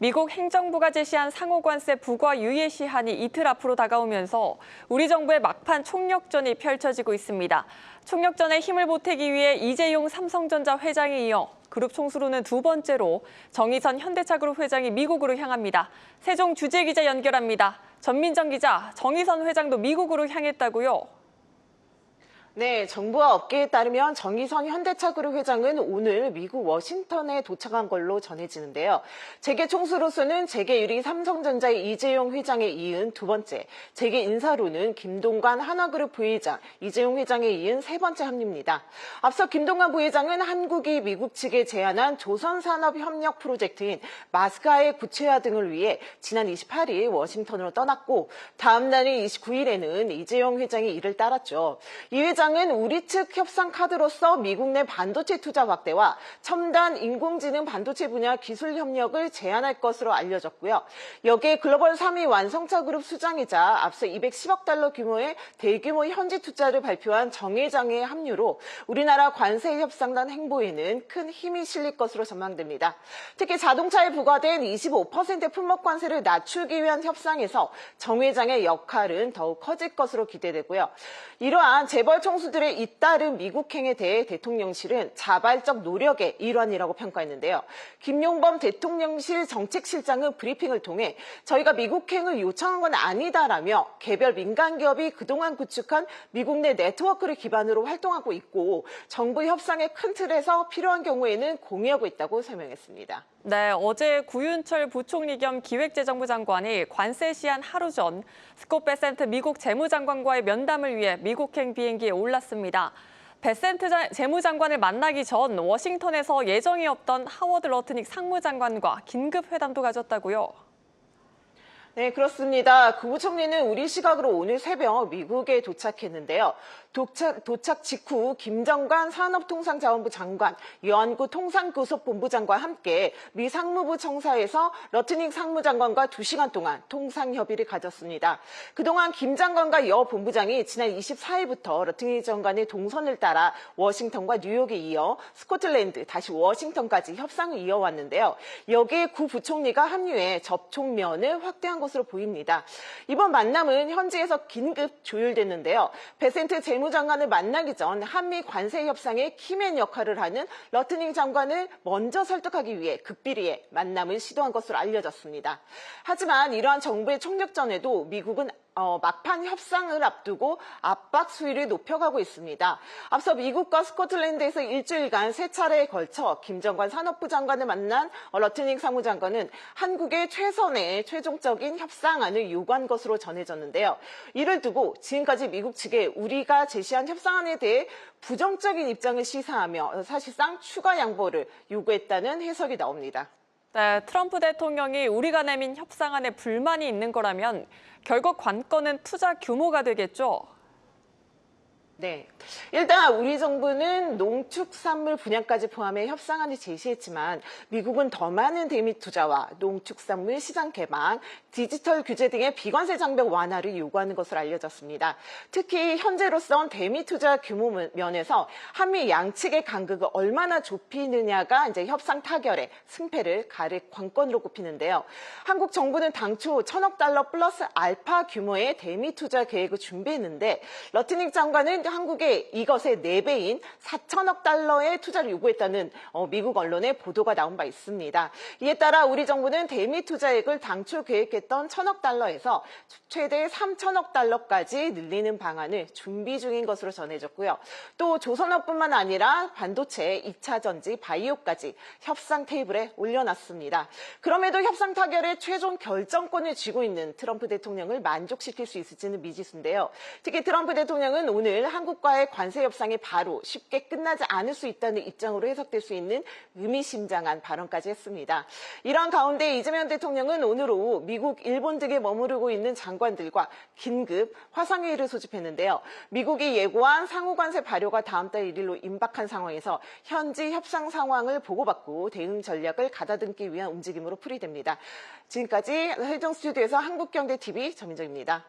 미국 행정부가 제시한 상호관세 부과 유예 시한이 이틀 앞으로 다가오면서 우리 정부의 막판 총력전이 펼쳐지고 있습니다. 총력전에 힘을 보태기 위해 이재용 삼성전자 회장에 이어 그룹 총수로는 두 번째로 정의선 현대차그룹 회장이 미국으로 향합니다. 세종 주재기자 연결합니다. 전민정 기자, 정의선 회장도 미국으로 향했다고요? 네, 정부와 업계에 따르면 정의선 현대차그룹 회장은 오늘 미국 워싱턴에 도착한 걸로 전해지는데요. 재계 총수로서는 재계 1위 삼성전자의 이재용 회장에 이은 두 번째, 재계 인사로는 김동관 한화그룹 부회장, 이재용 회장에 이은 세 번째 합류입니다. 앞서 김동관 부회장은 한국이 미국 측에 제안한 조선산업협력 프로젝트인 마스가의 구체화 등을 위해 지난 28일 워싱턴으로 떠났고 다음 날인 29일에는 이재용 회장이 이를 따랐죠. 이 회장은 우리 측 협상 카드로서 미국 내 반도체 투자 확대와 첨단 인공지능 반도체 분야 기술 협력을 제안할 것으로 알려졌고요. 여기에 글로벌 3위 완성차 그룹 수장이자 앞서 210억 달러 규모의 대규모 현지 투자를 발표한 정 회장의 합류로 우리나라 관세 협상단 행보에는 큰 힘이 실릴 것으로 전망됩니다. 특히 자동차에 부과된 25% 품목 관세를 낮추기 위한 협상에서 정 회장의 역할은 더욱 커질 것으로 기대되고요. 이러한 재벌 총수들의 잇따른 미국행에 대해 대통령실은 자발적 노력의 일환이라고 평가했는데요. 김용범 대통령실 정책실장은 브리핑을 통해 저희가 미국행을 요청한 건 아니다라며 개별 민간 기업이 그동안 구축한 미국 내 네트워크를 기반으로 활동하고 있고 정부 협상의 큰 틀에서 필요한 경우에는 공유하고 있다고 설명했습니다. 네, 어제 구윤철 부총리 겸 기획재정부 장관이 관세 시한 하루 전 스콧 베센트 미국 재무장관과의 면담을 위해 미국행 비행기에 올랐습니다. 베센트 재무장관을 만나기 전 워싱턴에서 예정이 없던 하워드 러트닉 상무장관과 긴급 회담도 가졌다고요. 네, 그렇습니다. 구 부총리는 우리 시각으로 오늘 새벽 미국에 도착했는데요. 도착 직후 김정관 산업통상자원부 장관, 여한구 통상교섭본부장과 함께 미 상무부 청사에서 러트닉 상무장관과 2시간 동안 통상협의를 가졌습니다. 그동안 김 장관과 여 본부장이 지난 24일부터 러트닉 장관의 동선을 따라 워싱턴과 뉴욕에 이어 스코틀랜드, 다시 워싱턴까지 협상을 이어왔는데요. 여기에 구 부총리가 합류해 접촉면을 확대한 것으로 보입니다. 이번 만남은 현지에서 긴급 조율됐는데요. 베센트 재무장관을 만나기 전 한미 관세 협상의 키맨 역할을 하는 러트닉 장관을 먼저 설득하기 위해 극비리에 만남을 시도한 것으로 알려졌습니다. 하지만 이러한 정부의 총력전에도 미국은 막판 협상을 앞두고 압박 수위를 높여가고 있습니다. 앞서 미국과 스코틀랜드에서 일주일간 세 차례에 걸쳐 김정관 산업부 장관을 만난 러트닉 사무장관은 한국의 최선의 최종적인 협상안을 요구한 것으로 전해졌는데요. 이를 두고 지금까지 미국 측에 우리가 제시한 협상안에 대해 부정적인 입장을 시사하며 사실상 추가 양보를 요구했다는 해석이 나옵니다. 네, 트럼프 대통령이 우리가 내민 협상안에 불만이 있는 거라면 결국 관건은 투자 규모가 되겠죠? 네, 일단 우리 정부는 농축산물 분야까지 포함해 협상안을 제시했지만 미국은 더 많은 대미 투자와 농축산물 시장 개방, 디지털 규제 등의 비관세 장벽 완화를 요구하는 것으로 알려졌습니다. 특히 현재로선 대미 투자 규모 면에서 한미 양측의 간극을 얼마나 좁히느냐가 이제 협상 타결의 승패를 가릴 관건으로 꼽히는데요. 한국 정부는 당초 1,000억 달러 플러스 알파 규모의 대미 투자 계획을 준비했는데 러트닉 장관은 한국에 이것의 4배인 4천억 달러의 투자를 요구했다는 미국 언론의 보도가 나온 바 있습니다. 이에 따라 우리 정부는 대미 투자액을 당초 계획했던 1,000억 달러에서 최대 3천억 달러까지 늘리는 방안을 준비 중인 것으로 전해졌고요. 또 조선업뿐만 아니라 반도체, 2차 전지, 바이오까지 협상 테이블에 올려놨습니다. 그럼에도 협상 타결의 최종 결정권을 쥐고 있는 트럼프 대통령을 만족시킬 수 있을지는 미지수인데요. 특히 트럼프 대통령은 오늘 한국과의 관세 협상이 바로 쉽게 끝나지 않을 수 있다는 입장으로 해석될 수 있는 의미심장한 발언까지 했습니다. 이런 가운데 이재명 대통령은 오늘 오후 미국, 일본 등에 머무르고 있는 장관들과 긴급 화상회의를 소집했는데요. 미국이 예고한 상호관세 발효가 다음 달 1일로 임박한 상황에서 현지 협상 상황을 보고받고 대응 전략을 가다듬기 위한 움직임으로 풀이됩니다. 지금까지 해정 스튜디오에서 한국경제TV 전민정입니다.